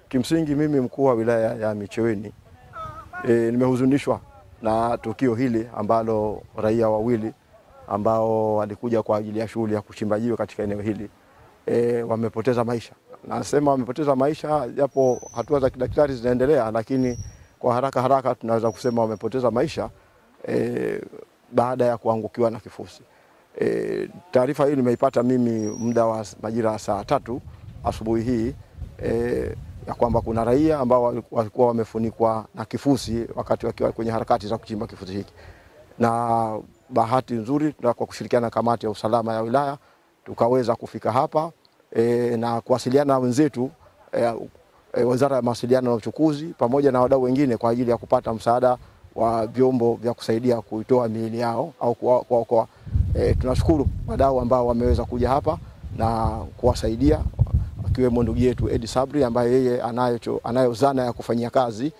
Kimsingi mimi mkuu wa wilaya ya Micheweni nimehuzunishwa na tukio hili ambalo raia wawili ambao walikuja kwa ajili ya shughuli ya kuchimba jiwe katika eneo hili wamepoteza maisha. Nasema wamepoteza maisha japo hatua za kidaktari zinaendelea, lakini kwa haraka tunaweza kusema wamepoteza maisha baada ya kuangukiwa na kifusi. Taarifa hii nimeipata mimi muda wa majira saa 3 asubuhi hii ya kwamba kuna raia ambao walikuwa wamefunikwa na kifusi wakati wakiwa kwenye harakati za kuchimba kifusi hiki. Na bahati nzuri kwa kushirikiana na kamati ya usalama ya wilaya tukaweza kufika hapa na kuwasiliana na wenzetu Wizara ya Mawasiliano na Uchukuzi pamoja na wadau wengine kwa ajili ya kupata msaada wa vyombo vya kusaidia kuitoa miili yao au kuokoa. Tunashukuru wadau ambao wameweza kuja hapa na kuwasaidia, akiwemo ndugu yetu Edi Sabri ambaye yeye anayo zana ya kufanyia kazi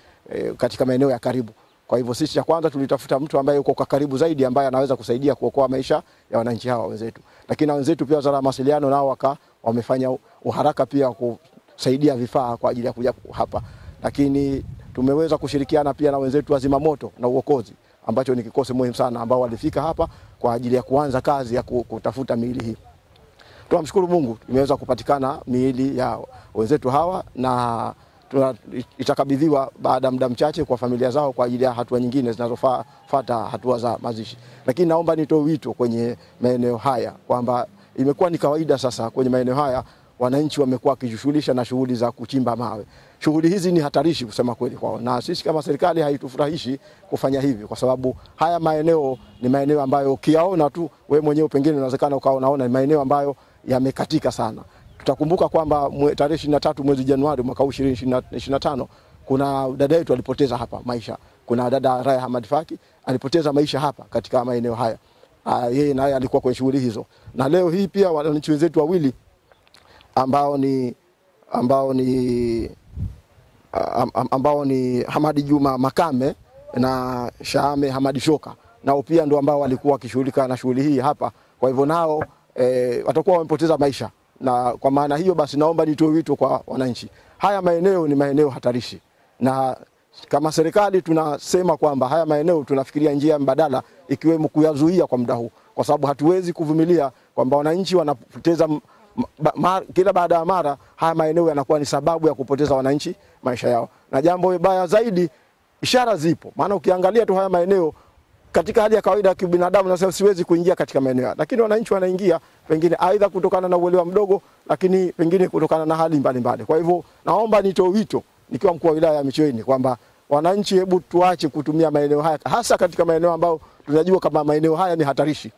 katika maeneo ya karibu. Kwa hivyo sisi cha kwanza tulitafuta mtu ambaye yuko kwa karibu zaidi ambaye anaweza kusaidia kuokoa maisha ya wananchi hawa wenzetu. Lakini wenzetu pia Wizara ya Mawasiliano nao wamefanya uharaka pia kusaidia vifaa kwa ajili ya kuja hapa. Lakini tumeweza kushirikiana pia na wenzetu wa zimamoto na uokozi ambacho ni kikosi muhimu sana ambao walifika hapa kwa ajili ya kuanza kazi ya kutafuta miili hii. Tunamshukuru Mungu imeweza kupatikana miili ya wenzetu hawa na itakabidhiwa baada muda mchache kwa familia zao kwa ajili ya hatua nyingine zinazofuata hatua za mazishi. Lakini naomba nitoe wito kwenye maeneo haya kwamba imekuwa ni kawaida sasa kwenye maeneo haya wananchi wamekuwa wakijishughulisha na shughuli za kuchimba mawe. Shughuli hizi ni hatarishi kusema kweli kwao, na sisi kama serikali haitufurahishi kufanya hivi kwa sababu haya maeneo ni maeneo ambayo ukiyaona tu wewe mwenyewe pengine unawezekana ukaona ni maeneo ambayo yamekatika sana. Tutakumbuka kwamba tarehe 23 mwezi Januari mwaka 2025 kuna dada yetu alipoteza hapa maisha. Kuna dada Raya Hamad Faki alipoteza maisha hapa katika maeneo haya. Yeye naye alikuwa kwenye shughuli hizo. Na leo hii pia wananchi wenzetu wawili ambao ni Hamadi Juma Makame na Shahame Hamadi Shoka, nao pia ndio ambao walikuwa wakishughulika na shughuli hii hapa. Kwa hivyo nao watakuwa wamepoteza maisha. Na kwa maana hiyo basi naomba nitoe wito kwa wananchi. Haya maeneo ni maeneo hatarishi. Na kama serikali tunasema kwamba haya maeneo tunafikiria njia mbadala ikiwemo kuyazuia kwa muda huu. Kwa sababu hatuwezi kuvumilia kwamba wananchi wanapoteza kila baada ya mara haya maeneo yanakuwa ni sababu ya kupoteza wananchi maisha yao. Na jambo baya zaidi, ishara zipo. Maana ukiangalia tu haya maeneo katika hali ya kawaida ya kibinadamu na siwezi kuingia katika maeneo, lakini wananchi wanaingia pengine aidha kutokana na uelewa mdogo, lakini pengine kutokana na hali mbalimbali. Kwa hivyo naomba nitoe wito nikiwa mkuu wa wilaya ya Micheweni kwamba wananchi, hebu tuache kutumia maeneo haya, hasa katika maeneo ambayo tunajua kama maeneo haya ni hatarishi,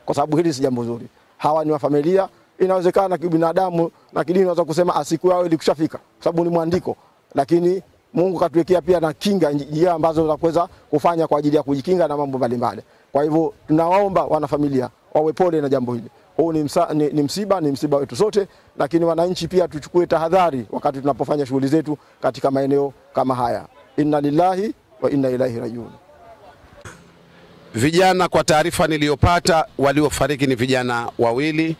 kwa sababu hili si jambo zuri. Hawa ni wa familia, inawezekana kibinadamu na kidini unaweza kusema siku yao ilikushafika kwa sababu ni mwandiko, lakini Mungu katuwekea pia na kinga njia ambazo za kuweza kufanya kwa ajili ya kujikinga na mambo mbalimbali. Kwa hivyo tunawaomba wanafamilia wawe pole na jambo hili. Huu ni msiba wetu sote, lakini wananchi pia tuchukue tahadhari wakati tunapofanya shughuli zetu katika maeneo kama haya. Inna lillahi wa inna ilaihi rajiun. Vijana, kwa taarifa niliyopata, waliofariki ni vijana wawili,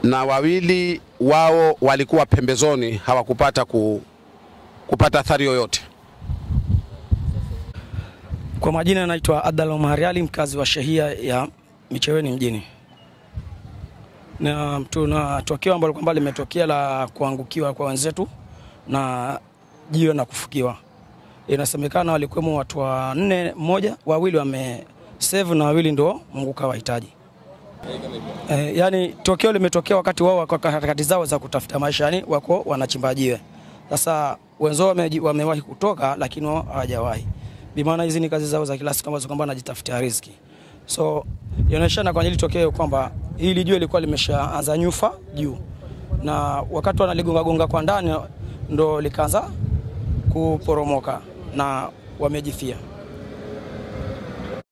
na wawili wao walikuwa pembezoni, hawakupata kupata athari yoyote. Kwa majina naitwa Adalo Mahariali, mkazi wa shehia ya Micheweni mjini. Na tuna tukio ambalo kwamba limetokea la kuangukiwa kwa wenzetu na jiwe na kufukiwa. Inasemekana walikuwa watu 4, wawili wamesave na wawili ndio Mungu kawahitaji. Yani tukio limetokea wakati wao wako harakati zao za kutafuta maisha, yani wako wanachimba jiwe. Sasa wenzao wamewahi kutoka lakini wao hawajawahi. Bi maana hizi ni kazi zao za kila siku ambazo kwamba wanajitafutia riziki. So inaonyeshana kwa hili tokeo kwamba hili jiwe lilikuwa limeshaanza nyufa juu, na wakati wanaligonga kwa ndani ndo likaanza kuporomoka na wamejifia.